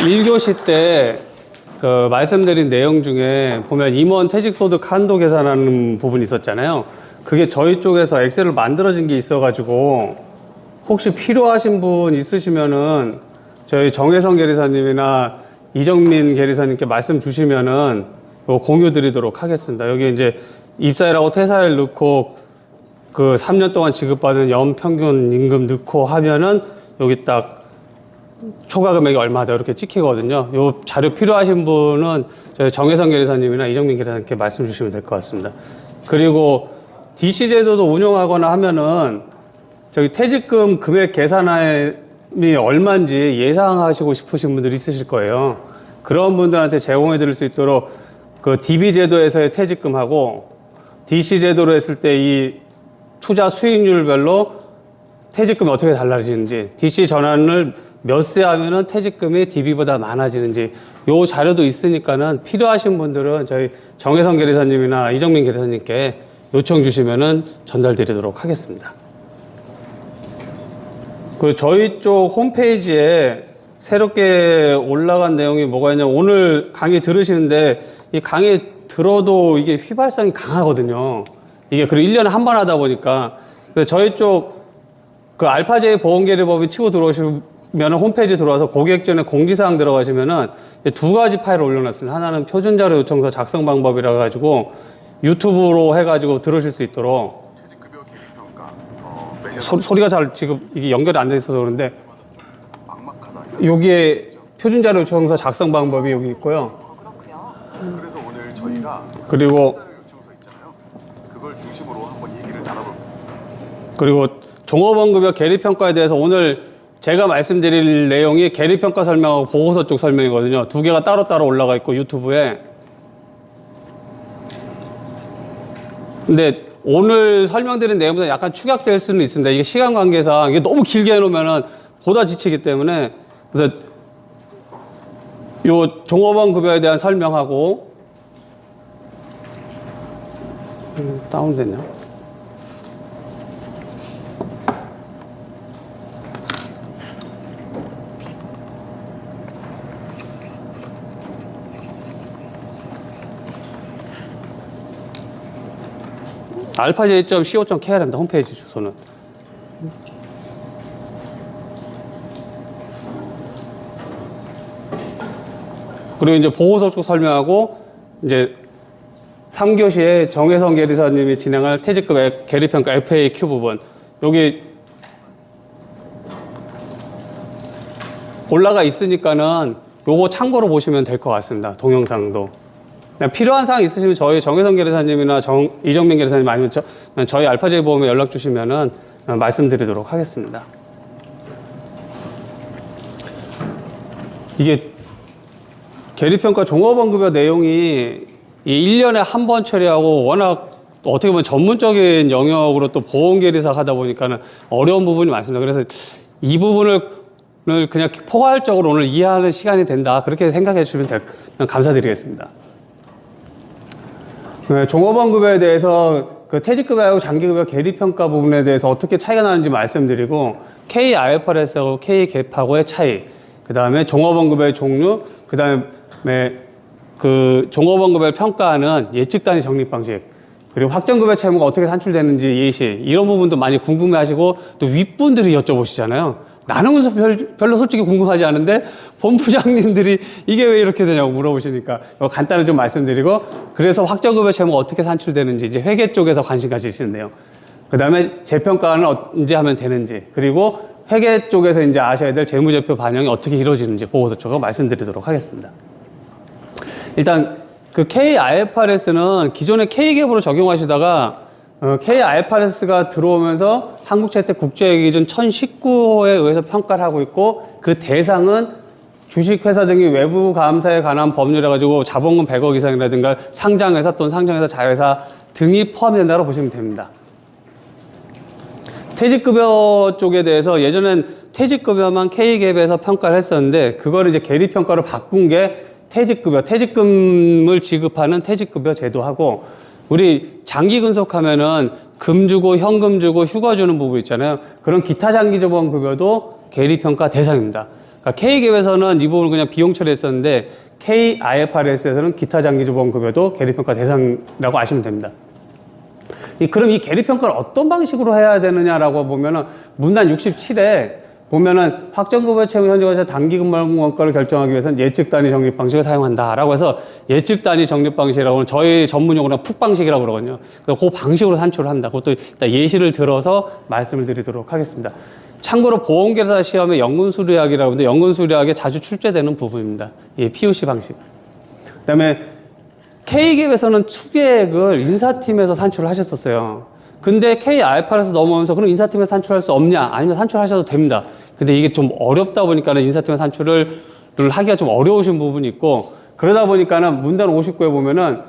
1교시 때 그 말씀드린 내용 중에 보면 임원 퇴직소득 한도 계산하는 부분이 있었잖아요. 그게 저희 쪽에서 엑셀을 만들어진 게 있어가지고 혹시 필요하신 분 있으시면은 저희 정혜성 계리사님이나 이정민 계리사님께 말씀 주시면은 공유 드리도록 하겠습니다. 여기 이제 입사일하고 퇴사일 넣고 그 3년 동안 지급받은 연평균 임금 넣고 하면은 여기 딱 초과 금액이 얼마다 이렇게 찍히거든요. 요 자료 필요하신 분은 저희 정혜성 계리사님이나 이정민 계리사님께 말씀 주시면 될 것 같습니다. 그리고 DC 제도도 운영하거나 하면은 저기 퇴직금 금액 계산이 얼마인지 예상하시고 싶으신 분들이 있으실 거예요. 그런 분들한테 제공해 드릴 수 있도록 그 DB 제도에서의 퇴직금하고 DC 제도로 했을 때 이 투자 수익률별로 퇴직금이 어떻게 달라지는지, DC 전환을 몇 세 하면은 퇴직금이 DB보다 많아지는지, 요 자료도 있으니까는 필요하신 분들은 저희 정혜성 계리사님이나 이정민 계리사님께 요청 주시면은 전달 드리도록 하겠습니다. 그리고 저희 쪽 홈페이지에 새롭게 올라간 내용이 뭐가 있냐면, 오늘 강의 들으시는데 이 강의 들어도 이게 휘발성이 강하거든요. 이게 그리고 1년에 한 번 하다 보니까. 그래서 저희 쪽 그 알파제이 보험계리법인 치고 들어오시면 홈페이지 들어와서 고객 전에 공지사항 들어가시면은 두 가지 파일을 올려놨습니다. 하나는 표준자료 요청서 작성 방법이라 가지고 유튜브로 해가지고 들으실 수 있도록. 퇴직급여 계획평가. 소리가 잘 지금 이게 연결이 안 돼 있어서 그런데 막막하다. 여기에 표준자료 요청서 작성 방법이 여기 있고요. 그래서 오늘 저희가 그리고 표준자료 요청서 있잖아요. 그걸 중심으로 한번 얘기를 나눠볼. 그리고 종업원급여 계리평가에 대해서 오늘 제가 말씀드릴 내용이 계리평가 설명하고 보고서 쪽 설명이거든요. 두 개가 따로따로 올라가 있고 유튜브에. 근데 오늘 설명드린 내용보다 약간 축약될 수는 있습니다. 이게 시간 관계상 이게 너무 길게 해놓으면은 보다 지치기 때문에. 그래서 요 종업원급여에 대한 설명하고 다운됐냐? alpha.co.kr입니다. 홈페이지 주소는. 그리고 이제 보고서 쪽 설명하고, 이제 3교시에 정혜성 계리사님이 진행할 퇴직금 계리평가 FAQ 부분, 여기 올라가 있으니까는 요거 참고로 보시면 될 것 같습니다. 동영상도. 필요한 사항 있으시면 저희 정혜성 계리사님이나 이정민 계리사님 아니면 저희 알파제이 보험에 연락 주시면은 말씀드리도록 하겠습니다. 이게 계리평가 종업원급여 내용이 이 1년에 한 번 처리하고 워낙 어떻게 보면 전문적인 영역으로 또 보험계리사 하다 보니까는 어려운 부분이 많습니다. 그래서 이 부분을 그냥 포괄적으로 오늘 이해하는 시간이 된다, 그렇게 생각해 주시면 감사드리겠습니다. 네, 종업원급여에 대해서 그 퇴직급여하고 장기급여 계리평가 부분에 대해서 어떻게 차이가 나는지 말씀드리고, K-IFRS하고 K-갭하고의 차이, 그 다음에 종업원급여의 종류, 그 다음에 그 종업원급여를 평가하는 예측단위 적립 방식, 그리고 확정급여 채무가 어떻게 산출되는지 예시, 이런 부분도 많이 궁금해 하시고, 또 윗분들이 여쭤보시잖아요. 나는 별로 솔직히 궁금하지 않은데 본부장님들이 이게 왜 이렇게 되냐고 물어보시니까 간단히 좀 말씀드리고, 그래서 확정급여 채무가 어떻게 산출되는지 이제 회계 쪽에서 관심 가지시는데요. 그 다음에 재평가는 언제 하면 되는지, 그리고 회계 쪽에서 이제 아셔야 될 재무제표 반영이 어떻게 이루어지는지 보고서 쪽으로 말씀드리도록 하겠습니다. 일단 그 K-IFRS는 기존의 K-갭으로 적용하시다가 K-IFRS가 들어오면서 한국채택 국제기준 1019호에 의해서 평가를 하고 있고, 그 대상은 주식회사 등의 외부 감사에 관한 법률에 가지고 자본금 100억 이상이라든가 상장회사 또는 상장회사 자회사 등이 포함된다고 보시면 됩니다. 퇴직급여 쪽에 대해서 예전엔 퇴직급여만 K갭에서 평가를 했었는데, 그거를 이제 계리평가로 바꾼 게 퇴직급여, 퇴직금을 지급하는 퇴직급여 제도하고, 우리 장기 근속하면은 금 주고 현금 주고 휴가 주는 부분 있잖아요. 그런 기타 장기조범 급여도 계리평가 대상입니다. 그러니까 K기업에서는 이 부분을 그냥 비용 처리했었는데 KIFRS에서는 기타 장기주범급여도 계리평가 대상이라고 아시면 됩니다. 그럼 이 계리평가를 어떤 방식으로 해야 되느냐라고 보면은 문단 67에 보면은 확정급여 채무 현재과세 단기근무 원가를 결정하기 위해서는 예측 단위 적립 방식을 사용한다라고 해서 예측 단위 적립 방식이라고는 저희 전문용어로 푹 방식이라고 그러거든요. 그래서 그 방식으로 산출을 한다. 그것도 일단 예시를 들어서 말씀을 드리도록 하겠습니다. 참고로 보험계사 시험에 연금수리학이라고 하는데 연금수리학에 자주 출제되는 부분입니다. 이 POC 방식. 그다음에 K기업에서는 추계액을 인사팀에서 산출을 하셨었어요. 근데 KIFR에서 넘어오면서 그럼 인사팀에서 산출할 수 없냐? 아니면 산출하셔도 됩니다. 근데 이게 좀 어렵다 보니까는 인사팀에 산출을 하기가 좀 어려우신 부분이 있고 그러다 보니까는 문단 59에 보면은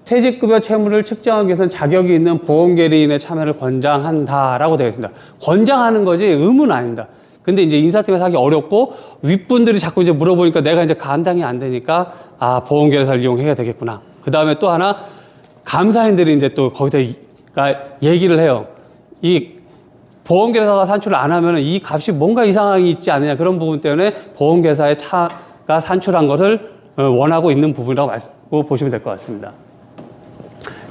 퇴직급여 채무를 측정하기 위해서는 자격이 있는 보험계리인의 참여를 권장한다라고 되어 있습니다. 권장하는 거지 의무는 아닙니다. 근데 이제 인사팀에서 하기 어렵고 윗분들이 자꾸 이제 물어보니까 내가 이제 감당이 안 되니까 아, 보험계리사를 이용해야 되겠구나. 그 다음에 또 하나 감사인들이 이제 또 거기다 얘기를 해요. 이 보험계사가 산출을 안 하면 이 값이 뭔가 이상이 있지 않느냐 그런 부분 때문에 보험계사의 차가 산출한 것을 원하고 있는 부분이라고 보시면 될 것 같습니다.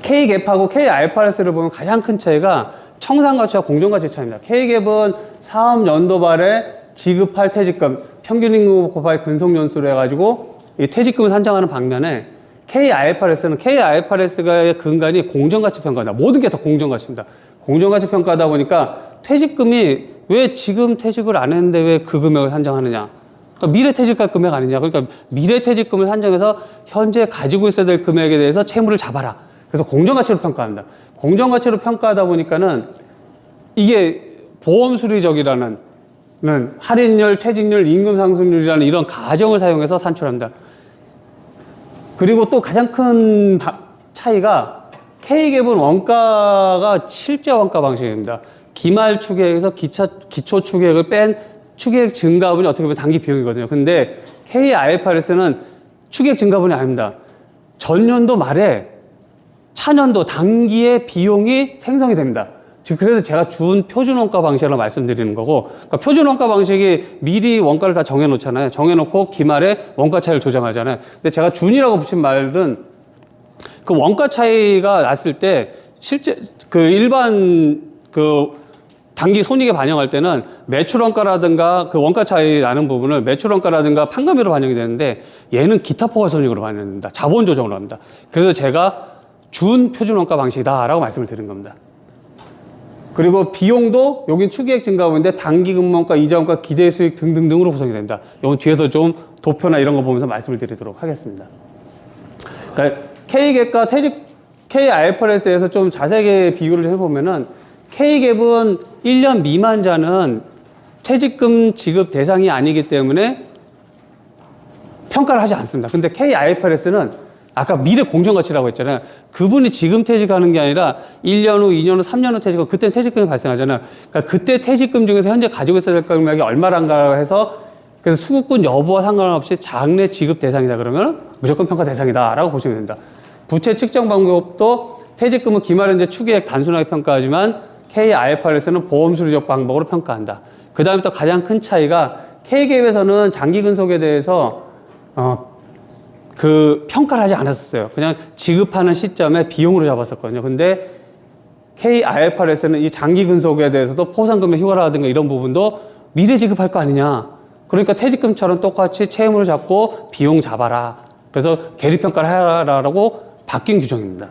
K갭하고 KIFRS를 보면 가장 큰 차이가 청산가치와 공정가치 차이입니다. K갭은 사업 연도 말에 지급할 퇴직금, 평균임금 곱하기 근속연수로 해가지고 이 퇴직금을 산정하는 방면에 KIFRS의 근간이 공정가치 평가다. 모든 게 다 공정가치입니다. 공정가치 평가다 보니까 퇴직금이 왜 지금 퇴직을 안 했는데 왜 그 금액을 산정하느냐. 그러니까 미래 퇴직할 금액 아니냐. 그러니까 미래 퇴직금을 산정해서 현재 가지고 있어야 될 금액에 대해서 채무를 잡아라. 그래서 공정가치로 평가합니다. 공정가치로 평가하다 보니까는 이게 보험수리적이라는 할인율, 퇴직률, 임금상승률이라는 이런 가정을 사용해서 산출합니다. 그리고 또 가장 큰 차이가 K갭은 원가가 실제 원가 방식입니다. 기말 추계액에서 기초 추계액을 뺀 추계액 증가분이 어떻게 보면 단기 비용이거든요. 근데 KIFRS는 추계액 증가분이 아닙니다. 전년도 말에 차년도 단기의 비용이 생성이 됩니다. 즉 그래서 제가 준 표준원가 방식으로 말씀드리는 거고, 그러니까 표준원가 방식이 미리 원가를 다 정해놓잖아요. 정해놓고 기말에 원가 차이를 조정하잖아요. 근데 제가 준이라고 붙인 말은 그 원가 차이가 났을 때 실제 그 일반 그 단기 손익에 반영할 때는 매출원가라든가 그 원가 차이 나는 부분을 매출원가라든가 판금으로 반영이 되는데 얘는 기타 포괄손익으로 반영됩니다. 자본 조정으로 합니다. 그래서 제가 준 표준원가 방식이다라고 말씀을 드린 겁니다. 그리고 비용도 여긴 추계액 증가분인데 단기 근무원가, 이자원가, 기대수익 등등등으로 구성이 됩니다. 이건 뒤에서 좀 도표나 이런 거 보면서 말씀을 드리도록 하겠습니다. 그러니까 K갭과 KIFRS에 대해서 좀 자세하게 비교를 해보면은 K갭은 1년 미만자는 퇴직금 지급 대상이 아니기 때문에 평가를 하지 않습니다. 근데 KIFRS는 아까 미래 공정가치라고 했잖아요. 그분이 지금 퇴직하는 게 아니라 1년 후, 2년 후, 3년 후 퇴직하고 그때는 퇴직금이 발생하잖아요. 그러니까 그때 퇴직금 중에서 현재 가지고 있어야 될 금액이 얼마란가 해서 그래서 수급군 여부와 상관없이 장래 지급 대상이다 그러면 무조건 평가 대상이다라고 보시면 됩니다. 부채 측정 방법도 퇴직금은 기말 현재 추계액 단순하게 평가하지만 KIFRS는 보험수리적 방법으로 평가한다. 그 다음에 또 가장 큰 차이가 K갭에서는 장기 근속에 대해서 그 평가를 하지 않았었어요. 그냥 지급하는 시점에 비용으로 잡았었거든요. 근데 KIFRS는 이 장기 근속에 대해서도 포상금의 휴가라든가 이런 부분도 미래 지급할 거 아니냐. 그러니까 퇴직금처럼 똑같이 채무를 잡고 비용 잡아라. 그래서 계리평가를 하라라고 바뀐 규정입니다.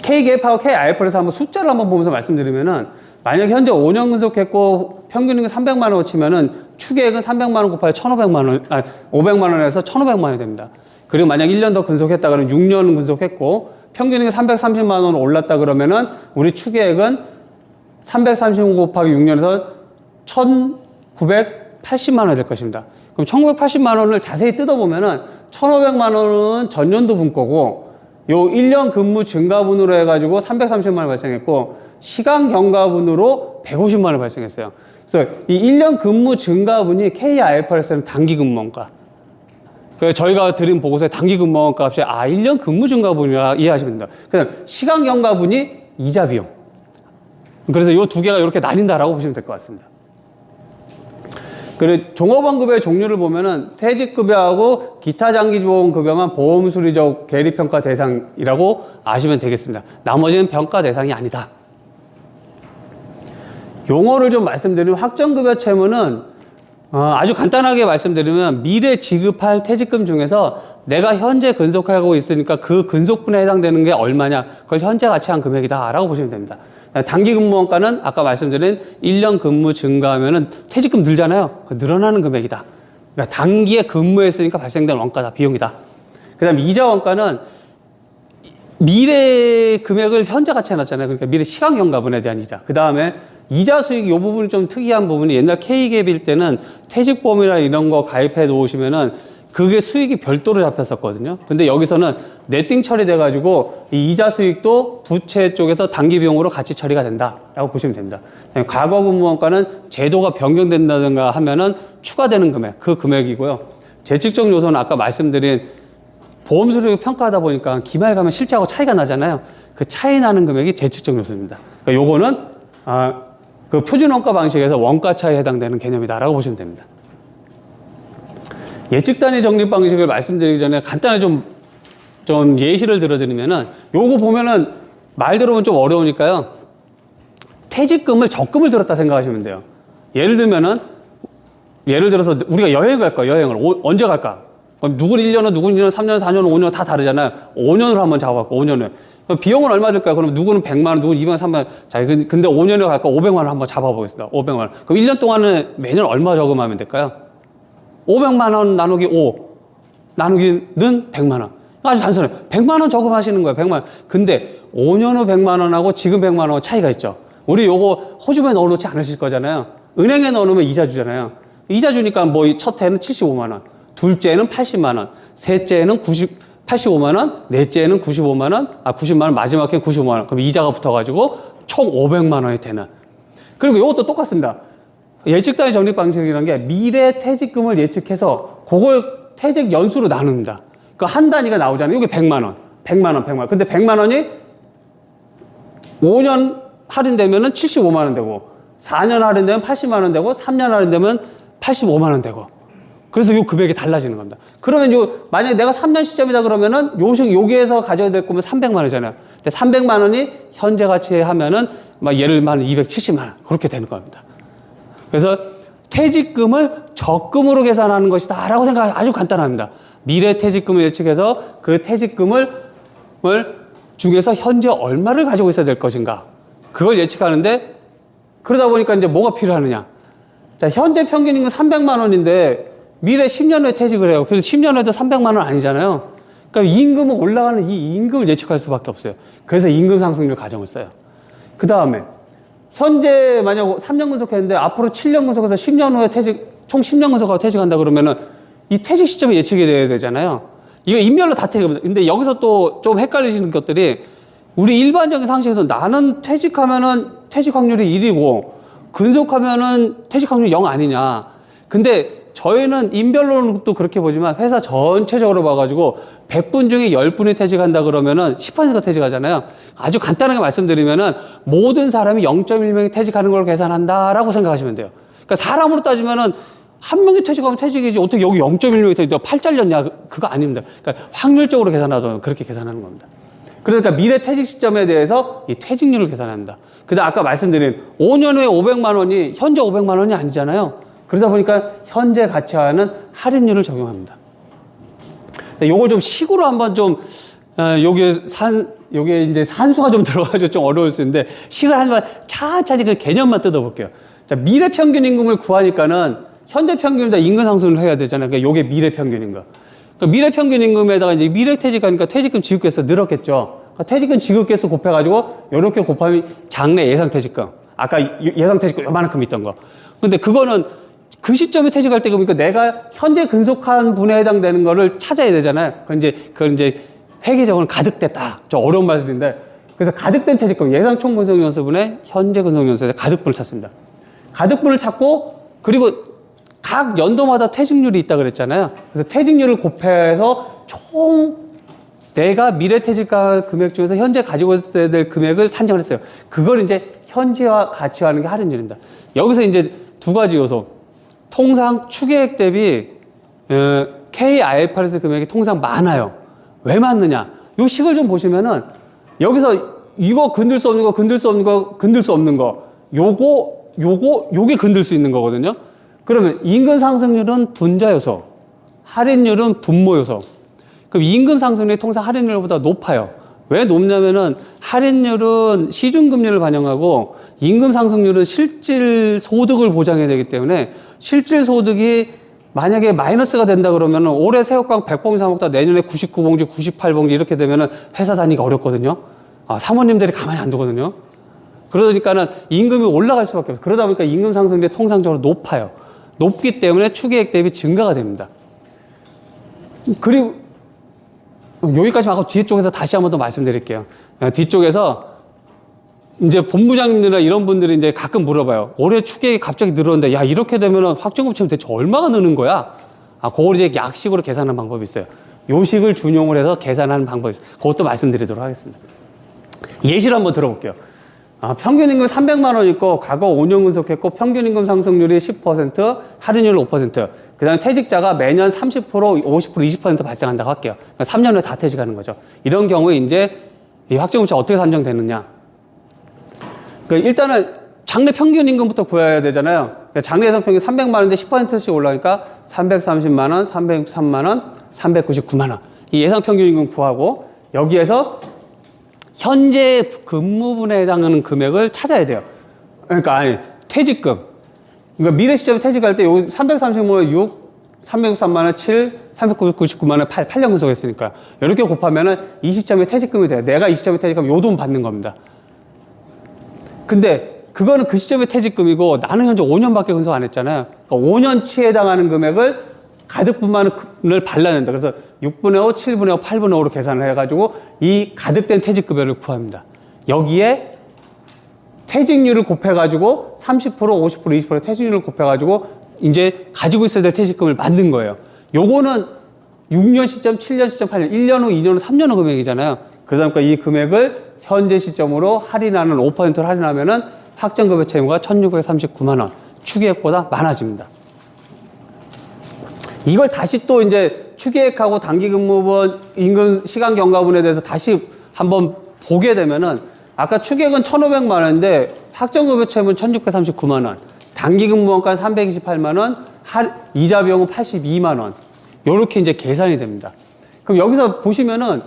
K갭하고 KIFRS 한번 숫자를 한번 보면서 말씀드리면은 만약 현재 5년 근속했고 평균임금 300만 원 치면은 추계액은 300만 원 곱하기 1,500만 원, 500만 원에서 1,500만 원이 됩니다. 그리고 만약 1년 더 근속했다 그러면 6년 근속했고 평균임금 330만 원 올랐다 그러면은 우리 추계액은 330 곱하기 6년에서 1,980만 원이 될 것입니다. 그럼 1,980만 원을 자세히 뜯어보면은 1,500만 원은 전년도 분 거고 요 1년 근무 증가분으로 해가지고 330만 원 발생했고 시간 경과분으로 150만 원 발생했어요. 그래서 이 1년 근무 증가분이 KIFRS는 단기 근무원가. 그래서 저희가 드린 보고서에 단기 근무원가 값이 1년 근무 증가분이라 이해하시면 됩니다. 그냥 시간 경과분이 이자 비용. 그래서 이 두 개가 이렇게 나뉜다라고 보시면 될 것 같습니다. 그리고 종업원급여의 종류를 보면은 퇴직급여하고 기타 장기보험급여만 보험수리적 계리평가 대상이라고 아시면 되겠습니다. 나머지는 평가 대상이 아니다. 용어를 좀 말씀드리면 확정급여 채무는 아주 간단하게 말씀드리면 미래 지급할 퇴직금 중에서 내가 현재 근속하고 있으니까 그 근속분에 해당되는 게 얼마냐, 그걸 현재 가치한 금액이다 라고 보시면 됩니다. 단기근무원가는 아까 말씀드린 1년 근무 증가하면은 퇴직금 늘잖아요. 그 늘어나는 금액이다. 그러니까 단기에 근무했으니까 발생된 원가다, 비용이다. 그 다음에 이자 원가는 미래 금액을 현재 가치해 놨잖아요. 그러니까 미래 시간경과분에 대한 이자. 그 다음에 이자 수익, 이 부분이 좀 특이한 부분이 옛날 K갭일 때는 퇴직보험이나 이런 거 가입해 놓으시면은 그게 수익이 별도로 잡혔었거든요. 근데 여기서는 네팅 처리돼가지고 이 이자 수익도 부채 쪽에서 단기 비용으로 같이 처리가 된다라고 보시면 됩니다. 과거 근무원가는 제도가 변경된다든가 하면은 추가되는 금액, 그 금액이고요. 재측정 요소는 아까 말씀드린 보험 수익 평가하다 보니까 기말 가면 실제하고 차이가 나잖아요. 그 차이 나는 금액이 재측정 요소입니다. 그러니까 요거는 그 표준 원가 방식에서 원가 차이에 해당되는 개념이다라고 보시면 됩니다. 예측 단위 적립 방식을 말씀드리기 전에 간단히 좀 예시를 들어드리면은 요거 보면은 말 들어보면 좀 어려우니까요. 퇴직금을 적금을 들었다 생각하시면 돼요. 예를 들어서 우리가 여행을 갈 거야, 여행을. 언제 갈까? 그럼 누구는 1년은, 누구는 2년, 3년, 4년, 5년 다 다르잖아요. 5년으로 한번 잡아갖고, 5년을. 그럼 비용은 얼마 들까요? 그럼 누구는 100만 원, 누구는 2만 원, 3만 원. 자, 근데 5년에 갈까? 500만 원 한번 잡아보겠습니다. 500만 원. 그럼 1년 동안은 매년 얼마 저금하면 될까요? 500만 원 나누기 5. 나누기는 100만 원. 아주 단순해. 100만 원 저금하시는 거예요. 100만 원. 근데 5년 후 100만 원하고 지금 100만 원 차이가 있죠. 우리 요거 호주에 넣어놓지 않으실 거잖아요. 은행에 넣어놓으면 이자 주잖아요. 이자 주니까 뭐 첫 해는 75만 원, 둘째는 80만 원, 셋째는 85만 원, 넷째는 95만 원, 90만 원, 마지막 해는 95만 원. 그럼 이자가 붙어가지고 총 500만 원이 되는. 그리고 요것도 똑같습니다. 예측 단위 적립 방식이라는 게 미래 퇴직금을 예측해서 그걸 퇴직 연수로 나눕니다. 그 한 단위가 나오잖아요. 여기 100만 원, 100만 원, 100만 원. 근데 100만 원이 5년 할인되면은 75만 원 되고, 4년 할인되면 80만 원 되고, 3년 할인되면 85만 원 되고. 그래서 요 금액이 달라지는 겁니다. 그러면 만약에 내가 3년 시점이다 그러면은 여기에서 가져야 될 거면 300만 원이잖아요. 근데 300만 원이 현재 가치에 하면은 예를 들면 270만 원. 그렇게 되는 겁니다. 그래서 퇴직금을 적금으로 계산하는 것이다 라고 생각하면 아주 간단합니다. 미래 퇴직금을 예측해서 그 퇴직금을 중에서 현재 얼마를 가지고 있어야 될 것인가, 그걸 예측하는데, 그러다 보니까 이제 뭐가 필요하느냐. 자, 현재 평균 임금 300만 원인데 미래 10년 후에 퇴직을 해요. 그래서 10년 후에도 300만 원 아니잖아요. 그러니까 임금은 올라가는 이 임금을 예측할 수밖에 없어요. 그래서 임금 상승률 가정을 써요. 그 다음에 현재 만약 3년 근속했는데 앞으로 7년 근속해서 10년 후에 총 10년 근속하고 퇴직한다 그러면은 이 퇴직 시점이 예측이 돼야 되잖아요. 이거 인별로 다 퇴직합니다. 근데 여기서 또 좀 헷갈리시는 것들이, 우리 일반적인 상식에서 나는 퇴직하면은 퇴직 확률이 1이고 근속하면은 퇴직 확률이 0 아니냐. 근데 저희는 인별로는 또 그렇게 보지만 회사 전체적으로 봐가지고 100분 중에 10분이 퇴직한다 그러면은 10%가 퇴직하잖아요. 아주 간단하게 말씀드리면은 모든 사람이 0.1명이 퇴직하는 걸 계산한다라고 생각하시면 돼요. 그러니까 사람으로 따지면은 한 명이 퇴직하면 퇴직이지 어떻게 여기 0.1명이 퇴직, 8 잘렸냐? 그거 아닙니다. 그러니까 확률적으로 계산하면 그렇게 계산하는 겁니다. 그러니까 미래 퇴직 시점에 대해서 이 퇴직률을 계산한다. 그다음 아까 말씀드린 5년 후에 500만 원이 현재 500만 원이 아니잖아요. 그러다 보니까 현재 가치화하는 할인율을 적용합니다. 요걸 좀 식으로 한번 좀, 요게 이제 산수가 좀 들어가지고 좀 어려울 수 있는데, 식을 한번 차차히 그 개념만 뜯어볼게요. 자, 미래 평균 임금을 구하니까는 현재 평균보다 임금 상승을 해야 되잖아요. 그러니까 요게 미래 평균 임금. 그러니까 미래 평균 임금에다가 이제 미래 퇴직하니까 퇴직금 지급개수 늘었겠죠. 그러니까 퇴직금 지급개수 곱해가지고 요렇게 곱하면 장래 예상 퇴직금. 아까 예상 퇴직금 요만큼 있던 거. 근데 그거는 그 시점에 퇴직할 때 보니까 내가 현재 근속한 분에 해당되는 거를 찾아야 되잖아요. 그걸 이제 회계적으로는 가득됐다. 좀 어려운 말씀인데, 그래서 가득된 퇴직금, 예상 총 근속 연수분의 현재 근속 연수의 가득분을 찾습니다. 가득분을 찾고, 그리고 각 연도마다 퇴직률이 있다 그랬잖아요. 그래서 퇴직률을 곱해서 총 내가 미래 퇴직할 금액 중에서 현재 가지고 있어야 될 금액을 산정을 했어요. 그걸 이제 현재와 가치화하는 게 할인율입니다. 여기서 이제 두 가지 요소. 통상 추계액 대비 KIFRS 금액이 통상 많아요. 왜 많느냐? 요 식을 좀 보시면은 여기서 이거 건들 수 없는 거, 건들 수 없는 거, 건들 수 없는 거, 요게 건들 수 있는 거거든요. 그러면 임금 상승률은 분자 요소, 할인율은 분모 요소. 그럼 임금 상승률이 통상 할인율보다 높아요. 왜 높냐면은 할인율은 시중금리를 반영하고 임금 상승률은 실질 소득을 보장해야 되기 때문에 실질 소득이 만약에 마이너스가 된다 그러면은 올해 새우깡 100봉지 사 먹다 내년에 99봉지, 98봉지 이렇게 되면은 회사 다니기 어렵거든요. 사모님들이 가만히 안 두거든요. 그러니까는 임금이 올라갈 수밖에 없어요. 그러다 보니까 임금 상승률이 통상적으로 높아요. 높기 때문에 추계액 대비 증가가 됩니다. 그리고 여기까지만 하고 뒤에 쪽에서 다시 한 번 더 말씀드릴게요. 뒤쪽에서 이제 본부장님들이나 이런 분들이 이제 가끔 물어봐요. 올해 추계액이 갑자기 늘었는데, 야, 이렇게 되면은 확정금채는 대체 얼마가 느는 거야? 그걸 이제 약식으로 계산하는 방법이 있어요. 요식을 준용을 해서 계산하는 방법이 있어요. 그것도 말씀드리도록 하겠습니다. 예시를 한번 들어볼게요. 평균 임금 300만 원 있고, 과거 5년 근속했고, 평균 임금 상승률이 10%, 할인율 5%. 그 다음에 퇴직자가 매년 30%, 50%, 20% 발생한다고 할게요. 그러니까 3년 후에 다 퇴직하는 거죠. 이런 경우에 이제 이 확정금치 어떻게 산정되느냐. 그러니까 일단은 장래 평균 임금부터 구해야 되잖아요. 그러니까 장래 예상 평균 300만 원인데 10%씩 올라가니까 330만 원, 303만 원, 399만 원. 이 예상 평균 임금 구하고 여기에서 현재 근무분에 해당하는 금액을 찾아야 돼요. 그러니까 퇴직금. 그러니까 미래 시점에 퇴직할 때 여기 330만 원 6, 363만 원 7, 399만 원 8, 8년 근속했으니까 이렇게 곱하면은 이 시점에 퇴직금이 돼요. 내가 이 시점에 퇴직하면 요 돈 받는 겁니다. 근데 그거는 그 시점의 퇴직금이고 나는 현재 5년밖에 근속 안 했잖아요. 그러니까 5년치에 해당하는 금액을 가득분만을 발라낸다. 그래서 6분의 5, 7분의 5, 8분의 5로 계산을 해가지고 이 가득된 퇴직급여를 구합니다. 여기에 퇴직률을 곱해가지고 30%, 50%, 20% 퇴직률을 곱해가지고 이제 가지고 있어야 될 퇴직금을 만든 거예요. 요거는 6년 시점, 7년 시점, 8년, 1년 후, 2년 후, 3년 후 금액이잖아요. 그러다 보니까 이 금액을 현재 시점으로 할인하는 5%를 할인하면은 확정급여 채무가 1,639만 원, 추계액보다 많아집니다. 이걸 다시 또 이제 추계액하고 단기근무분, 임금 시간 경과분에 대해서 다시 한번 보게 되면은 아까 추계액은 1,500만 원인데 확정급여 채무는 1,639만 원, 단기근무원가는 328만 원, 이자 비용은 82만 원. 요렇게 이제 계산이 됩니다. 그럼 여기서 보시면은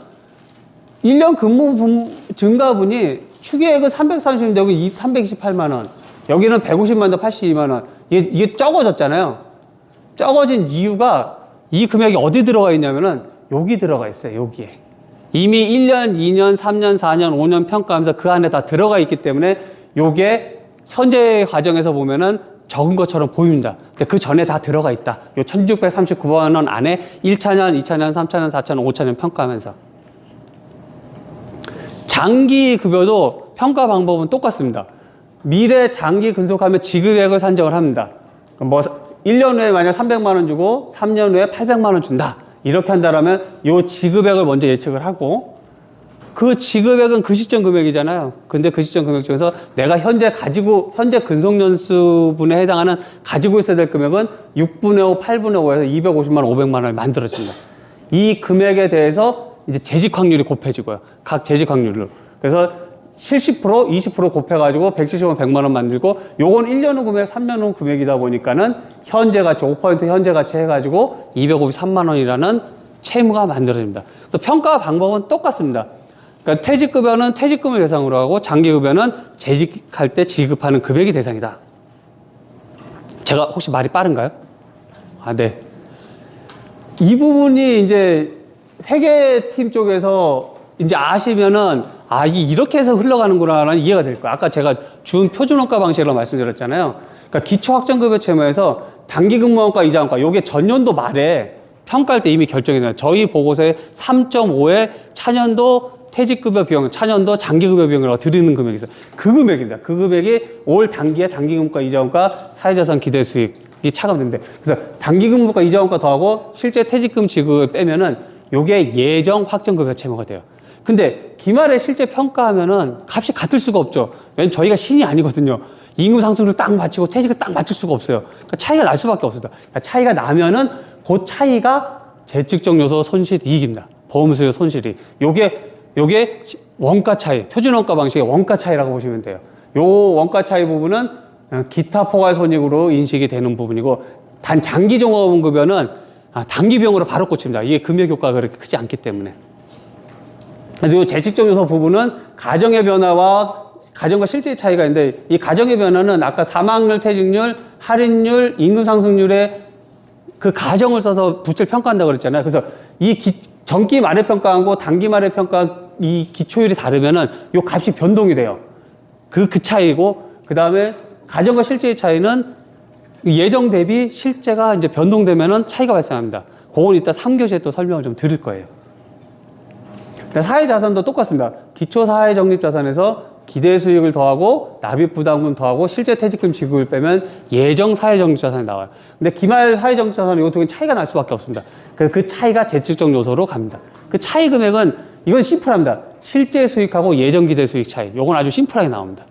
1년 근무 증가분이 추계액은 330인데 여기 328만 원, 여기는 150만 원, 82만 원. 이게 적어졌잖아요. 적어진 이유가 이 금액이 어디 들어가 있냐면은 여기 들어가 있어요. 여기에. 이미 1년, 2년, 3년, 4년, 5년 평가하면서 그 안에 다 들어가 있기 때문에 요게 현재 과정에서 보면은 적은 것처럼 보입니다. 근데 그 전에 다 들어가 있다. 요 1,639만 원 안에 1차년, 2차년, 3차년, 4차년, 5차년 평가하면서. 장기 급여도 평가 방법은 똑같습니다. 미래 장기 근속하면 지급액을 산정을 합니다. 뭐 1년 후에 만약 300만 원 주고 3년 후에 800만 원 준다. 이렇게 한다면 요 지급액을 먼저 예측을 하고 그 지급액은 그 시점 금액이잖아요. 근데 그 시점 금액 중에서 내가 현재 근속연수분에 해당하는 가지고 있어야 될 금액은 6분의 5, 8분의 5에서 250만 원, 500만 원을 만들어집니다. 이 금액에 대해서 이제 재직 확률이 곱해지고요. 각 재직 확률로. 그래서 70%, 20% 곱해가지고 170만 100만 원 만들고 요건 1년 후 금액, 3년 후 금액이다 보니까는 현재 가치, 5% 현재 가치 해가지고 253만 원이라는 채무가 만들어집니다. 그래서 평가 방법은 똑같습니다. 그러니까 퇴직급여는 퇴직금을 대상으로 하고 장기급여는 재직할 때 지급하는 금액이 대상이다. 제가 혹시 말이 빠른가요? 네. 이 부분이 이제 회계팀 쪽에서 이제 아시면은 이렇게 해서 흘러가는구나라는 이해가 될 거예요. 아까 제가 준 표준원가 방식으로 말씀드렸잖아요. 그러니까 기초확정급여 채무에서 단기근무원가, 이자원가 요게 전년도 말에 평가할 때 이미 결정이 나요. 저희 보고서에 3.5에 차년도 퇴직급여 비용, 차년도 장기급여 비용이라고 드리는 금액이 있어요. 그 금액입니다. 그 금액이 올 단기에 단기근무가, 이자원가, 사회자산 기대수익이 차감되는데, 그래서 단기근무가, 이자원가 더하고 실제 퇴직금 지급을 빼면은 요게 예정 확정급여 채무가 돼요. 근데 기말에 실제 평가하면은 값이 같을 수가 없죠. 왜냐면 저희가 신이 아니거든요. 임금 상승률을 딱 맞추고 퇴직을 딱 맞출 수가 없어요. 그러니까 차이가 날 수밖에 없습니다. 그러니까 차이가 나면은 그 차이가 재측정 요소 손실 이익입니다. 보험수요 손실이. 요게 원가 차이, 표준 원가 방식의 원가 차이라고 보시면 돼요. 요 원가 차이 부분은 기타 포괄 손익으로 인식이 되는 부분이고, 단 장기 종합원급여는 단기 비용으로 바로 꽂힙니다. 이게 금액 효과가 그렇게 크지 않기 때문에. 그리고 재측정 요소 부분은 가정의 변화와 가정과 실제의 차이가 있는데, 이 가정의 변화는 아까 사망률, 퇴직률, 할인율, 임금 상승률의 그 가정을 써서 부채를 평가한다고 그랬잖아요. 그래서 이 전기 말에 평가하고 단기 말에 평가 이 기초율이 다르면은 요 값이 변동이 돼요. 그 차이고, 그 다음에 가정과 실제의 차이는 예정 대비 실제가 이제 변동되면은 차이가 발생합니다. 그건 이따 3교시에 또 설명을 좀 드릴 거예요. 사회자산도 똑같습니다. 기초 사회적립자산에서 기대 수익을 더하고 납입 부담금 더하고 실제 퇴직금 지급을 빼면 예정 사회적립자산이 나와요. 근데 기말 사회적립자산은 이것도 차이가 날 수밖에 없습니다. 그 차이가 재측정 요소로 갑니다. 그 차이 금액은 이건 심플합니다. 실제 수익하고 예정 기대 수익 차이. 요건 아주 심플하게 나옵니다.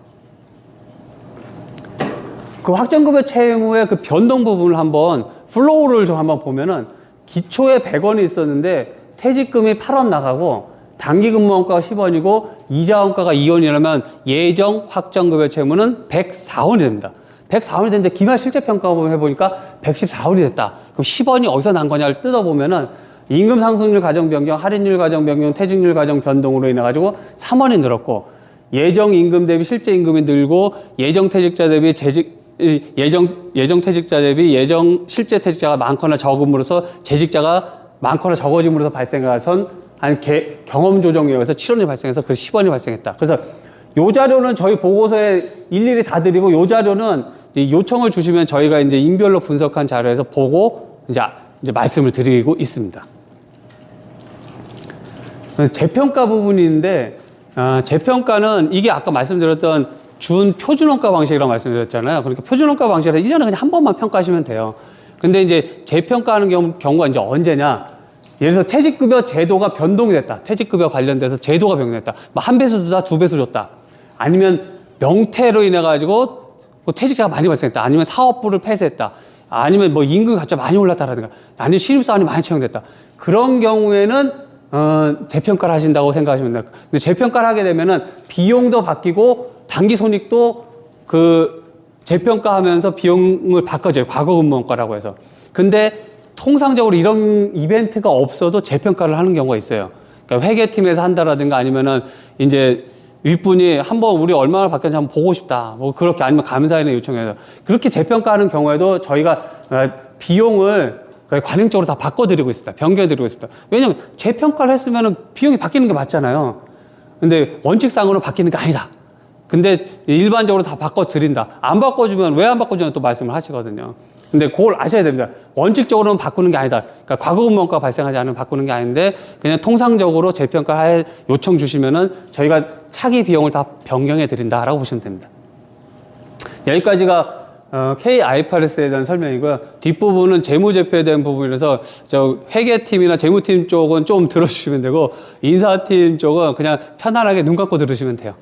그 확정급여 채무의 그 변동 부분을 한번 플로우를 좀 한번 보면은 기초에 100원이 있었는데 퇴직금이 8원 나가고 단기 근무원가가 10원이고 이자 원가가 2원이라면 예정 확정급여 채무는 104원이 됩니다. 104원이 됐는데 기말 실제 평가 해보니까 114원이 됐다. 그럼 10원이 어디서 난 거냐를 뜯어보면은 임금 상승률 가정 변경, 할인율 가정 변경, 퇴직률 가정 변동으로 인해 가지고 3원이 늘었고, 예정 임금 대비 실제 임금이 늘고, 예정 퇴직자 대비 예정 퇴직자 대비 예정 실제 퇴직자가 많거나 적음으로써 재직자가 많거나 적어짐으로써 발생한 경험 조정에 의해서 7원이 발생해서 그 10원이 발생했다. 그래서 요 자료는 저희 보고서에 일일이 다 드리고, 요 자료는 이제 요청을 주시면 저희가 이제 인별로 분석한 자료에서 보고 이제 말씀을 드리고 있습니다. 재평가 부분이 있는데, 재평가는 이게 아까 말씀드렸던 준 표준원가 방식이라고 말씀드렸잖아요. 그러니까 표준원가 방식에서 1년에 그냥 한 번만 평가하시면 돼요. 근데 이제 재평가하는 경우가 이제 언제냐? 예를 들어서 퇴직급여 제도가 변동이 됐다. 퇴직급여 관련돼서 제도가 변경됐다. 뭐 한 배수 줬다, 두 배수 줬다. 아니면 명퇴로 인해 가지고 뭐 퇴직자가 많이 발생했다. 아니면 사업부를 폐쇄했다. 아니면 뭐 임금이 갑자기 많이 올랐다라든가. 아니면 신입사원이 많이 채용됐다. 그런 경우에는 재평가를 하신다고 생각하시면 돼요. 근데 재평가를 하게 되면은 비용도 바뀌고 단기 손익도 그 재평가하면서 비용을 바꿔줘요. 과거 근무원가라고 해서. 근데 통상적으로 이런 이벤트가 없어도 재평가를 하는 경우가 있어요. 그러니까 회계팀에서 한다라든가 아니면은 이제 윗분이 한번 우리 얼마나 바뀌었는지 한번 보고 싶다. 뭐 그렇게 아니면 감사인에 요청해서 그렇게 재평가하는 경우에도 저희가 비용을 관행적으로 다 바꿔드리고 있습니다. 변경해드리고 있습니다. 왜냐면 재평가를 했으면은 비용이 바뀌는 게 맞잖아요. 근데 원칙상으로 바뀌는 게 아니다. 근데 일반적으로 다 바꿔드린다. 안 바꿔주면 왜 안 바꿔주냐 또 말씀을 하시거든요. 근데 그걸 아셔야 됩니다. 원칙적으로는 바꾸는 게 아니다. 그러니까 과거 근무원가 발생하지 않으면 바꾸는 게 아닌데, 그냥 통상적으로 재평가 할 요청 주시면은 저희가 차기 비용을 다 변경해 드린다라고 보시면 됩니다. 여기까지가 KIFRS에 대한 설명이고요. 뒷부분은 재무제표에 대한 부분이라서 저 회계팀이나 재무팀 쪽은 좀 들어주시면 되고, 인사팀 쪽은 그냥 편안하게 눈 감고 들으시면 돼요.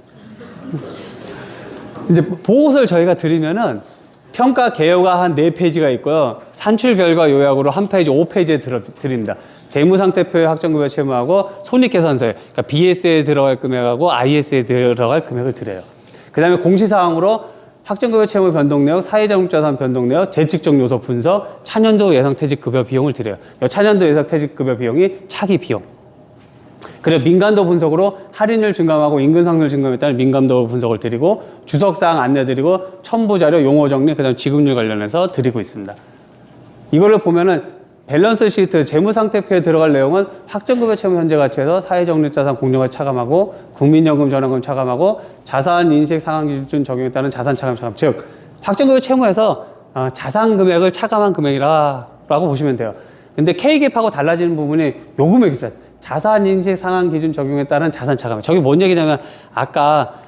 이제 보고서를 저희가 드리면은 평가 개요가 한 4페이지가 있고요. 산출 결과 요약으로 한 페이지 5페이지에 드립니다. 재무상태표의 확정급여 채무하고 손익계산서에, 그러니까 BS에 들어갈 금액하고 IS에 들어갈 금액을 드려요. 그 다음에 공시사항으로 확정급여 채무 변동 내역, 사회적립자산 변동 내역, 재측정 요소 분석, 차년도 예상퇴직급여 비용을 드려요. 이 차년도 예상퇴직급여 비용이 차기 비용. 그리고 민감도 분석으로 할인율 증감하고 임금 상승률 증감에 따른 민감도 분석을 드리고, 주석사항 안내 드리고, 첨부자료 용어 정리, 그 다음 지급률 관련해서 드리고 있습니다. 이거를 보면은 밸런스 시트 재무상태표에 들어갈 내용은 확정급여 채무 현재 가치에서 사회적립자산 공정화 차감하고, 국민연금 전환금 차감하고, 자산 인식 상한 기준 적용에 따른 자산 차감. 즉 확정급여 채무에서 자산 금액을 차감한 금액이라고 보시면 돼요. 근데 K갭하고 달라지는 부분이 요 금액이죠. 자산 인식 상한 기준 적용에 따른 자산 차감. 저게 뭔 얘기냐면, 아까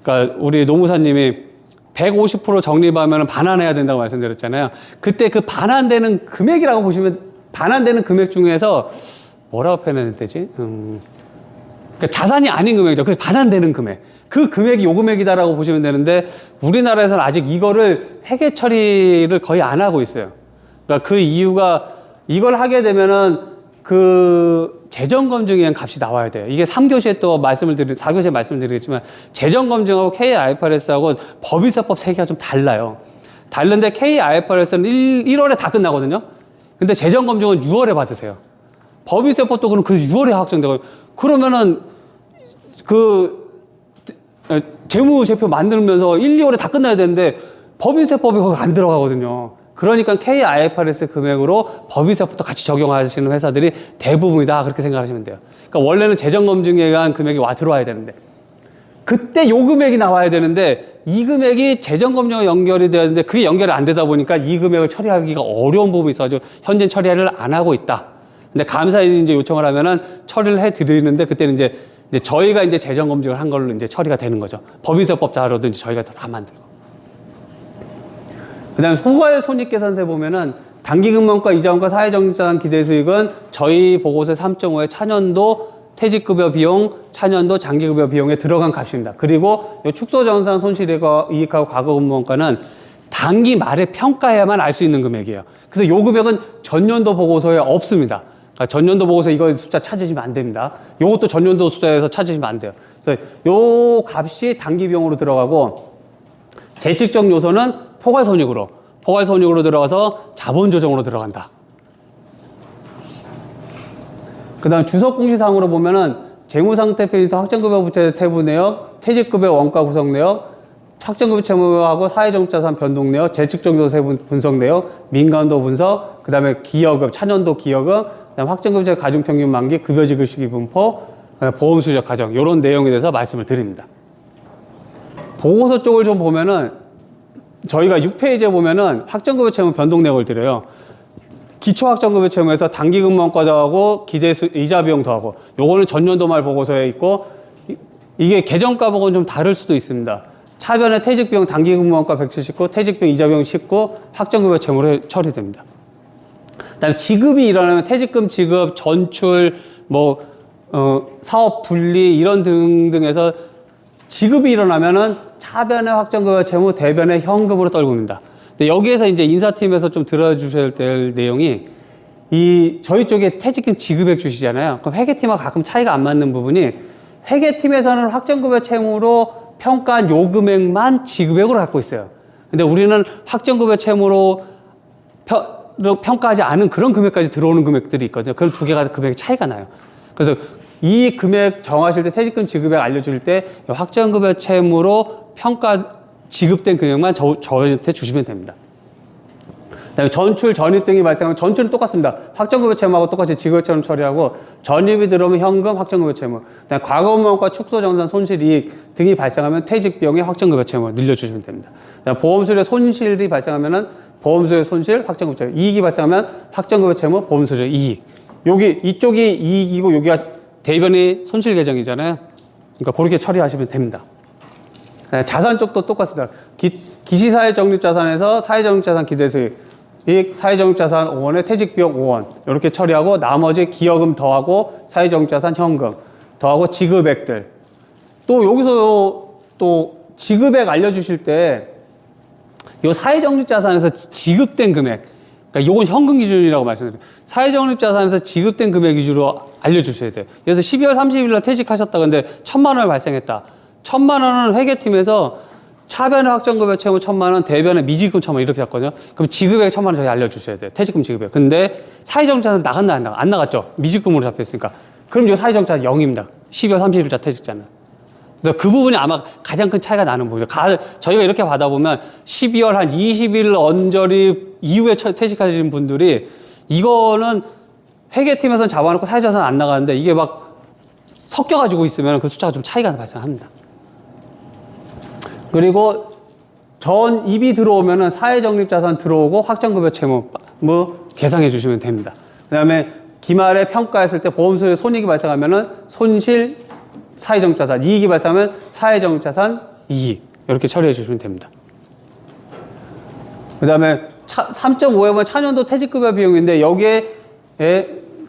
그러니까 우리 노무사님이 150% 적립하면 반환해야 된다고 말씀드렸잖아요. 그때 그 반환되는 금액이라고 보시면, 반환되는 금액 중에서 뭐라고 표현해야 되지? 그러니까 자산이 아닌 금액이죠. 그래서 반환되는 금액. 그 금액이 요 금액이다라고 보시면 되는데 우리나라에서는 아직 이거를 회계 처리를 거의 안 하고 있어요. 그러니까 그 이유가 이걸 하게 되면은 그 재정검증이라는 값이 나와야 돼요. 이게 3교시에 또 4교시에 말씀드리겠지만 재정검증하고 KIFRS하고 법인세법 세계가 좀 달라요. 다른데 KIFRS는 1월에 다 끝나거든요. 근데 재정검증은 6월에 받으세요. 법인세법도 그럼 그 6월에 확정되고 그러면은 재무제표 만들면서 1, 2월에 다 끝나야 되는데 법인세법이 거기 안 들어가거든요. 그러니까 KIFRS 금액으로 법인세법도 같이 적용하시는 회사들이 대부분이다. 그렇게 생각하시면 돼요. 그러니까 원래는 재정검증에 의한 금액이 들어와야 되는데 그때 요 금액이 나와야 되는데 이 금액이 재정검증과 연결이 되야 되는데 그게 연결이 안 되다 보니까 이 금액을 처리하기가 어려운 부분이 있어가지고 현재 처리를 안 하고 있다. 근데 감사에 이제 요청을 하면은 처리를 해 드리는데 그때는 이제 저희가 이제 재정검증을 한 걸로 이제 처리가 되는 거죠. 법인세법 자료도 이제 저희가 다 만들고. 그 다음에 후괄 손익계산서에 보면은 단기금융과 이자원과 사회정립자산 기대수익은 저희 보고서 3.5의 차년도 퇴직급여 비용, 차년도 장기급여 비용에 들어간 값입니다. 그리고 이 축소정산 손실이익하고 과거근무원가는 단기 말에 평가해야만 알 수 있는 금액이에요. 그래서 이 금액은 전년도 보고서에 없습니다. 그러니까 전년도 보고서 이거 숫자 찾으시면 안 됩니다. 이것도 전년도 숫자에서 찾으시면 안 돼요. 그래서 이 값이 단기 비용으로 들어가고 재측정 요소는 포괄손익으로 들어가서 자본조정으로 들어간다. 그 다음 주석공시상으로 보면은 재무상태 페이지에서 확정급여 부채 세부 내역, 퇴직급여 원가 구성 내역, 확정급여 채무하고 사회정자산 변동 내역, 재측정도 세부 분석 내역, 민감도 분석, 그 다음에 기여금, 차년도 기여금, 그 다음 확정급여 가중평균 만기, 급여지급 시기 분포, 보험수적 가정 이런 내용에 대해서 말씀을 드립니다. 보고서 쪽을 좀 보면은 저희가 6페이지에 보면은 확정급여 채무 변동 내역을 드려요. 기초 확정급여 채무에서 단기근무원가 더하고 이자 비용 더하고 요거는 전년도 말 보고서에 있고 이게 계정가하고는 좀 다를 수도 있습니다. 차변에 퇴직비용 단기근무원가 179, 퇴직비용 이자 비용 19, 확정급여 채무로 처리됩니다. 그다음에 지급이 일어나면 퇴직금 지급, 전출, 사업 분리 이런 등등에서 지급이 일어나면은 차변의 확정급여 채무, 대변의 현금으로 떨굽니다. 근데 여기에서 이제 인사팀에서 좀 들어주셔야 될 내용이 저희 쪽에 퇴직금 지급액 주시잖아요. 그럼 회계팀하고 가끔 차이가 안 맞는 부분이 회계팀에서는 확정급여 채무로 평가한 요 금액만 지급액으로 갖고 있어요. 근데 우리는 확정급여 채무로 평가하지 않은 그런 금액까지 들어오는 금액들이 있거든요. 그럼 두 개가 금액이 차이가 나요. 그래서 이 금액 정하실 때 퇴직금 지급액 알려줄 때 확정급여 채무로 지급된 금액만 저한테 주시면 됩니다. 그다음에 전출, 전입 등이 발생하면 전출은 똑같습니다. 확정급여 채무하고 똑같이 지급처럼 처리하고 전입이 들어오면 현금, 확정급여 채무. 그다음에 과거업무원가 축소정산 손실이익 등이 발생하면 퇴직비용에 확정급여 채무 늘려주시면 됩니다. 그다음에 보험수수료 손실이 발생하면은 보험수수료 손실, 확정급여 채무. 이익이 발생하면 확정급여 채무, 보험수수료 이익. 이쪽이 이익이고 여기가 대변이 손실 계정이잖아요. 그러니까 그렇게 처리하시면 됩니다. 자산 쪽도 똑같습니다. 기시사회적립자산에서 사회적립자산 기대수익, 사회적립자산 5원에 퇴직비용 5원 이렇게 처리하고 나머지 기여금 더하고 사회적립자산 현금 더하고 지급액들 또 여기서 또 지급액 알려주실 때 이 사회적립자산에서 지급된 금액 그러니까 요건 현금 기준이라고 말씀드려요. 사회적립자산에서 지급된 금액 위주로 알려주셔야 돼요. 그래서 12월 30일 날 퇴직하셨다 근데 1,000만 원을 발생했다. 1,000만 원은 회계팀에서 차변의 확정급여 채무 1,000만 원, 대변의 미지급 1,000만 원 이렇게 잡거든요. 그럼 지급액 1,000만 원 저희 알려주셔야 돼요. 퇴직금 지급액. 근데 사회정자산 나갔나 안 나갔죠? 미지급으로 잡혔으니까. 그럼 이 사회정자산 0입니다. 12월 30일자 퇴직자는. 그래서 그 부분이 아마 가장 큰 차이가 나는 부분이죠. 저희가 이렇게 받아보면 12월 한 20일 언저리 이후에 퇴직하신 분들이 이거는 회계팀에서는 잡아놓고 사회자산 안 나가는데 이게 막 섞여가지고 있으면 그 숫자가 좀 차이가 발생합니다. 그리고 전입이 들어오면은 사회적립자산 들어오고 확정급여 채무 계상해 주시면 됩니다. 그 다음에 기말에 평가했을 때 보험수수료 손익이 발생하면은 손실, 사회적립자산, 이익이 발생하면 사회적립자산, 이익 이렇게 처리해 주시면 됩니다. 그 다음에 3.5에 보면 차년도 퇴직급여 비용인데 여기에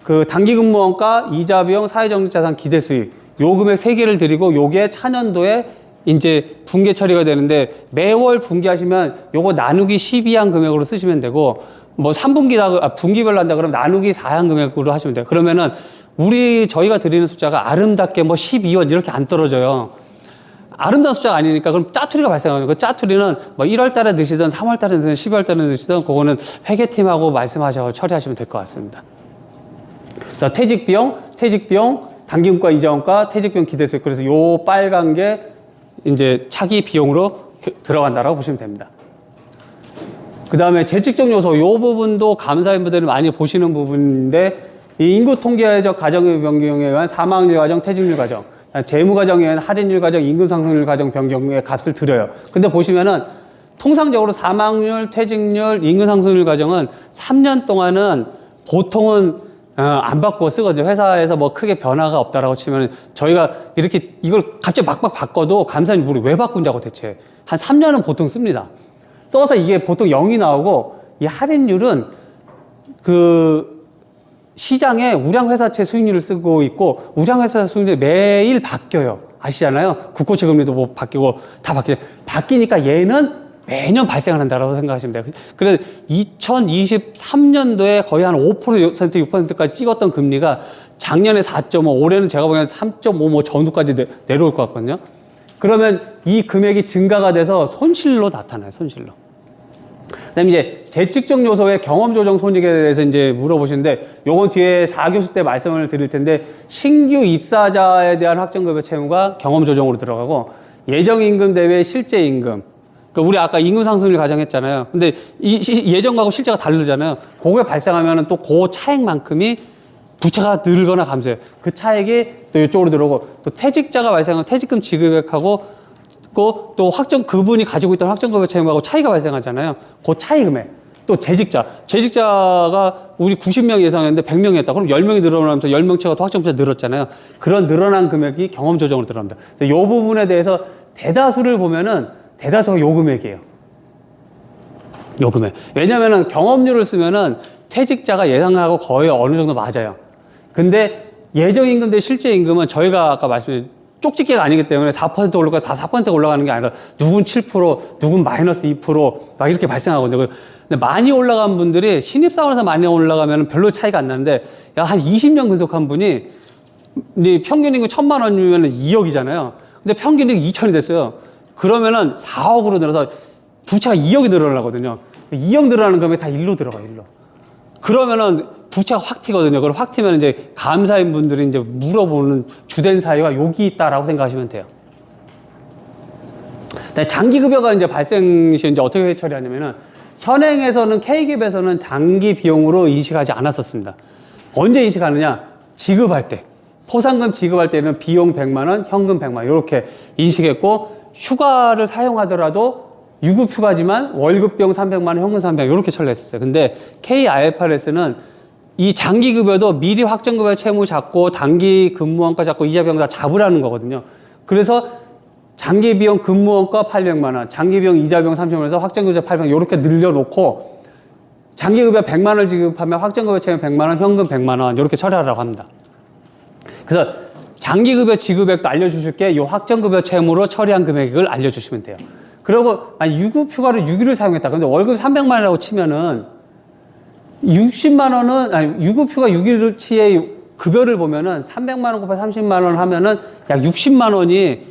그 단기근무원가, 이자 비용, 사회적립자산 기대수익 요 금액 3개를 드리고 요게 차년도에 이제 분계 처리가 되는데 매월 분기하시면 요거 나누기 12한 금액으로 쓰시면 되고 뭐 3분기다 분기별로 한다 그러면 나누기 4한 금액으로 하시면 돼요. 그러면은 저희가 드리는 숫자가 아름답게 뭐 12원 이렇게 안 떨어져요. 아름다운 숫자가 아니니까 그럼 짜투리가 발생하는 거예요. 그 짜투리는 뭐 1월 달에 넣으시든 3월 달에 넣으시든 12월 달에 넣으시든 그거는 회계팀하고 말씀하셔서 처리하시면 될 것 같습니다. 그래서 퇴직비용, 단기금과 이자원가, 퇴직비용 기대수익. 그래서 요 빨간 게 이제 차기 비용으로 들어간다라고 보시면 됩니다. 그 다음에 재직적 요소, 요 부분도 감사인분들이 많이 보시는 부분인데, 이 인구통계적 가정의 변경에 의한 사망률 가정, 퇴직률 가정, 재무 가정에 의한 할인율 가정, 임금 상승률 가정 변경의 값을 드려요. 근데 보시면은 통상적으로 사망률, 퇴직률, 임금 상승률 가정은 3년 동안은 보통은 안 바꾸고 쓰거든요. 회사에서 뭐 크게 변화가 없다라고 치면 저희가 이렇게 이걸 갑자기 막막 바꿔도 감사님 우리 왜 바꾼다고 대체 한 3년은 보통 씁니다. 써서 이게 보통 0이 나오고 이 할인율은 그 시장에 우량회사채 수익률을 쓰고 있고 우량회사 수익률이 매일 바뀌어요. 아시잖아요. 국고채 금리도 뭐 바뀌고 다 바뀌니까 얘는 매년 발생한다라고 생각하시면 돼요. 그래서 2023년도에 거의 한 5%, 6%까지 찍었던 금리가 작년에 4.5, 올해는 제가 보기에는 3.5 뭐 정도까지 내려올 것 같거든요. 그러면 이 금액이 증가가 돼서 손실로 나타나요, 손실로. 그 다음에 이제 재측정 요소의 경험 조정 손익에 대해서 이제 물어보시는데, 요건 뒤에 4교시 때 말씀을 드릴 텐데, 신규 입사자에 대한 확정급여 채무가 경험 조정으로 들어가고, 예정임금 대비 실제임금. 그러니까 우리 아까 임금 상승률 가정했잖아요. 근데 예정하고 실제가 다르잖아요. 그게 발생하면은 또 그 차액만큼이 부채가 늘거나 감소해요. 그 차액이 또 이쪽으로 들어오고, 또 퇴직자가 발생하면 퇴직금 지급액하고 또 그분이 가지고 있던 확정급여 채무하고 차이가 발생하잖아요. 그 차이 금액. 또 재직자가 우리 90명 예상했는데 100명이 했다. 그럼 10명이 늘어나면서 10명치가 또 확정급여 늘었잖아요. 그런 늘어난 금액이 경험 조정으로 들어갑니다. 그래서 이 부분에 대해서 대다수를 보면은 대다수가 요 금액이에요. 요 금액. 왜냐면은 경험률을 쓰면은 퇴직자가 예상하고 거의 어느 정도 맞아요. 근데 예정임금 대 실제임금은 저희가 아까 말씀드린 쪽집게가 아니기 때문에 4% 올라가 다 4% 올라가는 게 아니라 누군 7%, 누군 마이너스 2% 막 이렇게 발생하거든요. 근데 많이 올라간 분들이 신입사원에서 많이 올라가면 별로 차이가 안 나는데 야, 한 20년 근속한 분이 평균 임금 1,000만 원이면 2억이잖아요. 근데 평균 임금 2천이 됐어요. 그러면은 4억으로 늘어서 부채가 2억이 늘어나거든요. 2억 늘어나는 금액이 다 일로 들어가요, 일로. 그러면은 부채가 확 튀거든요. 그럼 확 튀면 이제 감사인 분들이 이제 물어보는 주된 사유가 여기 있다라고 생각하시면 돼요. 장기급여가 이제 발생 시 이제 어떻게 처리하냐면은 현행에서는 K기업에서는 장기 비용으로 인식하지 않았었습니다. 언제 인식하느냐? 지급할 때. 포상금 지급할 때는 비용 100만 원, 현금 100만 원 이렇게 인식했고 휴가를 사용하더라도 유급 휴가지만 월급비용 300만 원, 현금 300만 원 이렇게 처리했었어요. 근데 KIFRS는 이 장기급여도 미리 확정급여 채무 잡고 단기 근무원가 잡고 이자비용 다 잡으라는 거거든요. 그래서 장기비용 근무원가 800만 원, 장기비용 이자비용 30만 원에서 확정급여 800만 원 이렇게 늘려놓고 장기급여 100만 원을 지급하면 확정급여 채무 100만 원, 현금 100만 원 이렇게 처리하라고 합니다. 그래서 장기급여 지급액도 알려주실 게 이 확정급여 채무로 처리한 금액을 알려주시면 돼요. 그리고 유급휴가를 6일을 사용했다. 근데 월급 300만 원이라고 치면은 60만 원은 유급휴가 6일치의 급여를 보면은 300만 원 곱하기 30만 원 하면은 약 60만 원이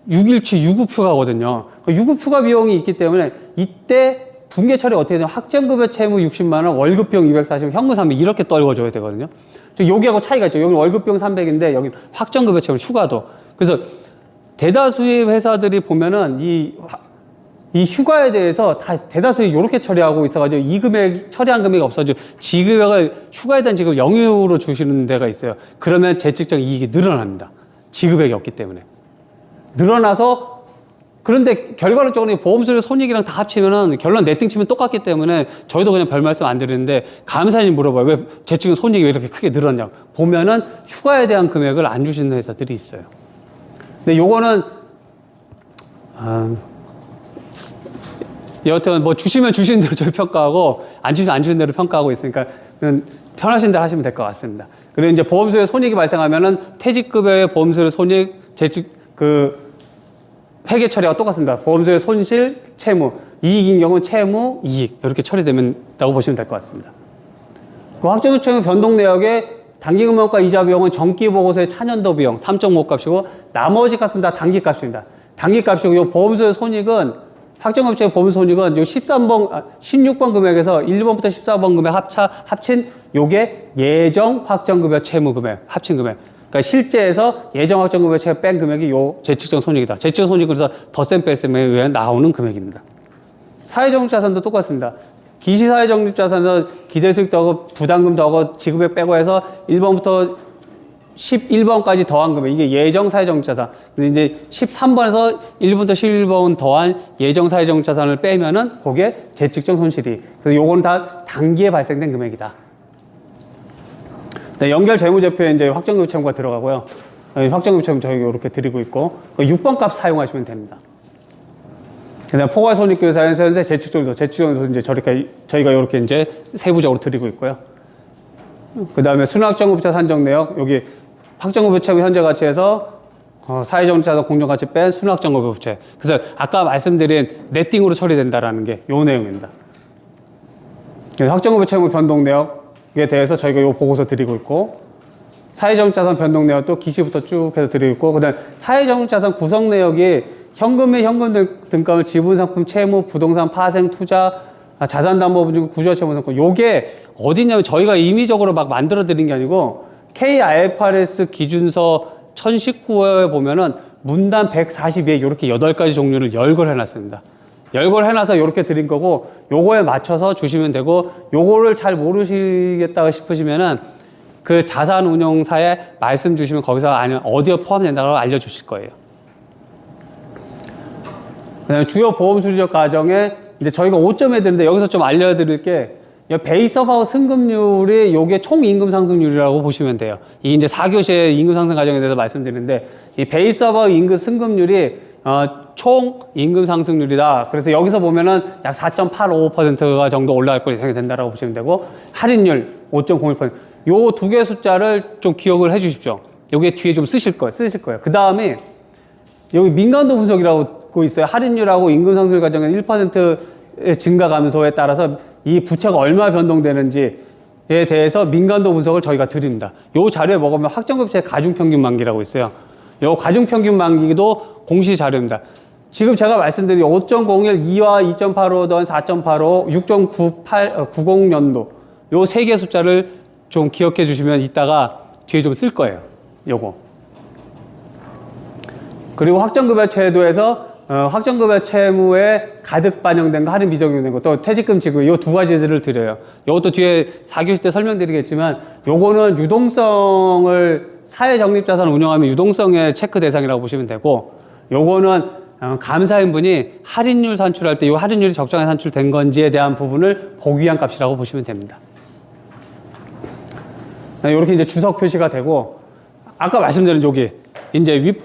6일치 유급휴가거든요. 그 유급휴가 비용이 있기 때문에 이때 분계 처리 어떻게 되냐? 확정급여 채무 60만 원, 월급비용 240, 현금 300 이렇게 떨궈줘야 되거든요. 여기하고 차이가 있죠. 여기는 월급비용 300인데 여기 확정급여 채무 휴가도. 그래서 대다수의 회사들이 보면은 이 휴가에 대해서 다 대다수의 이렇게 처리하고 있어가지고 이 금액 처리한 금액이 없어지고 지급액을 휴가에 대한 지급을 영유로 주시는 데가 있어요. 그러면 재측정 이익이 늘어납니다. 지급액이 없기 때문에 늘어나서 그런데 결과론적으로 보험수료 손익이랑 다 합치면은 결론 네팅 치면 똑같기 때문에 저희도 그냥 별 말씀 안 드리는데 감사님 물어봐요. 왜 재측정 손익이 왜 이렇게 크게 늘었냐고. 보면은 휴가에 대한 금액을 안 주시는 회사들이 있어요. 근데 요거는 여하튼 뭐 주시면 주시는 대로 저희 평가하고 안 주시면 안 주시는 대로 평가하고 있으니까 편하신 대로 하시면 될 것 같습니다. 그리고 이제 보험수의 손익이 발생하면은 퇴직급여의 보험수의 손익, 재직, 회계 처리가 똑같습니다. 보험수의 손실, 채무, 이익인 경우는 채무, 이익 이렇게 처리된다고 보시면 될 것 같습니다. 그 확정규칙 채무 변동 내역에 단기금융가 이자 비용은 정기보고서의 차년도 비용 3.5 값이고 나머지 값은 다 단기 값입니다. 단기 값이고 이 보험수의 손익은 확정규칙 보험 손익은 요 16번 금액에서 1번부터 14번 금액 합친 요게 예정 확정급여 채무 금액 합친 금액. 그러니까 실제에서 예정 확정급여 채무 뺀 금액이 요 재측정 손익이다. 재측정 손익은 그래서 덧셈 뺄셈에 의해 나오는 금액입니다. 사회적립자산도 똑같습니다. 기시 사회적립자산은 기대수익도 하고 부담금도 하고 지급액 빼고 해서 1번부터 11번까지 더한 금액. 이게 예정 사회적립자산. 근데 이제 13번에서 1번부터 11번 더한 예정 사회적립자산을 빼면은 그게 재측정 손실이. 그래서 요거는 다 단기에 발생된 금액이다. 네, 연결 재무제표에 이제 확정급여 채무가 들어가고요. 확정급여 채무 저희 이렇게 드리고 있고 6번 값 사용하시면 됩니다. 그다음 포괄손익계산에서 현재 재측정도 이제 저희가 이렇게 이제 세부적으로 드리고 있고요. 그다음에 순환확정급여차 산정 내역 여기 확정급여 채무 현재 가치에서 사회적립자산 공정가치 뺀 순환확정급여 부채. 그래서 아까 말씀드린 네팅으로 처리된다라는 게 요 내용입니다. 확정급여 채무 변동 내역에 대해서 저희가 요 보고서 드리고 있고 사회적립자산 변동 내역도 기시부터 쭉 해서 드리고 있고 그다음 사회적립자산 구성 내역이 현금 및 현금 등가물, 지분상품, 채무, 부동산, 파생, 투자, 자산담보보증, 구조채무상품. 요게 어디냐면 저희가 임의적으로 막 만들어 드린 게 아니고 KIFRS 기준서 1019호에 보면은 문단 142에 이렇게 8가지 종류를 열거를 해놨습니다. 열거를 해놔서 이렇게 드린 거고 요거에 맞춰서 주시면 되고 요거를 잘 모르시겠다 싶으시면은 그 자산운용사에 말씀 주시면 거기서 어디에 포함된다고 알려주실 거예요. 그다음에 주요 보험 수리적 과정에 이제 저희가 5점 해드리는데 여기서 좀 알려드릴 게 베이스업하고 승급률이 요게 총 임금 상승률이라고 보시면 돼요. 이게 이제 4교시의 임금 상승 과정에 대해서 말씀드리는데 이 베이스업하고 임금 승급률이 총 임금 상승률이다. 그래서 여기서 보면은 약 4.85%가 정도 올라갈 걸 예상이 된다라고 보시면 되고 할인율 5.01%. 요 두 개 숫자를 좀 기억을 해 주십시오. 요게 뒤에 좀 쓰실 거예요. 그 다음에 여기 민감도 분석이라고 있어요. 할인율하고 임금 상승률 과정에 1%의 증가 감소에 따라서 이 부채가 얼마 변동되는지에 대해서 민감도 분석을 저희가 드립니다. 요 자료에 뭐가 보면 확정급여의 가중평균 만기라고 있어요. 요 가중평균 만기도 공시 자료입니다. 지금 제가 말씀드린 5.01, 2와 2.85던 4.85, 6.90년도 요 세 개 숫자를 좀 기억해 주시면 이따가 뒤에 좀 쓸 거예요. 요거. 그리고 확정급여 제도에서 확정급여 채무에 가득 반영된 거, 할인 미적용된 거, 또 퇴직금 지급 요 두 가지들을 드려요. 요것도 뒤에 4교시 때 설명드리겠지만 요거는 유동성을 사회적립자산 운영하면 유동성의 체크 대상이라고 보시면 되고 요거는 감사인분이 할인율 산출할 때 요 할인율이 적정하게 산출된 건지에 대한 부분을 보기 위한 값이라고 보시면 됩니다. 이렇게 이제 주석 표시가 되고 아까 말씀드린 여기 이제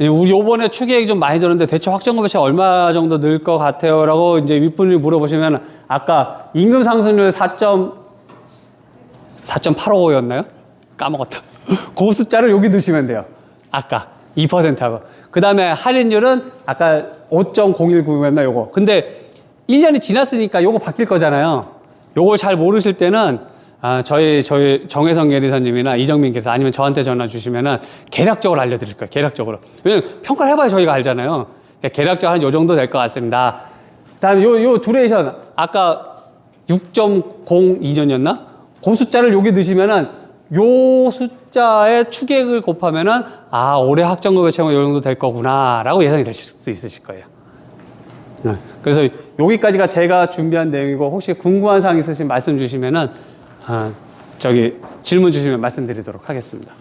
우리 요번에 추계액이 좀 많이 들었는데 대체 확정급여차 얼마 정도 늘 것 같아요? 라고 이제 윗분이 물어보시면 아까 임금 상승률 4.85였나요? 까먹었다. 그 숫자를 여기 넣으시면 돼요. 아까 2%하고. 그 다음에 할인율은 아까 5.019였나 요거. 근데 1년이 지났으니까 요거 바뀔 거잖아요. 요걸 잘 모르실 때는 저희 정혜성 예리사님이나 이정민 기사 아니면 저한테 전화 주시면은 계략적으로 알려드릴 거예요. 계략적으로. 왜냐면 평가를 해봐야 저희가 알잖아요. 계략적으로 한 요 정도 될 것 같습니다. 그 다음에 요 두레이션. 아까 6.02년이었나? 그 숫자를 여기 넣으시면은 요 숫자의 추계액을 곱하면은 올해 확정급여 채무가 요 정도 될 거구나 라고 예상이 되실 수 있으실 거예요. 그래서 여기까지가 제가 준비한 내용이고 혹시 궁금한 사항 있으시면 말씀 주시면은 질문 주시면 말씀드리도록 하겠습니다.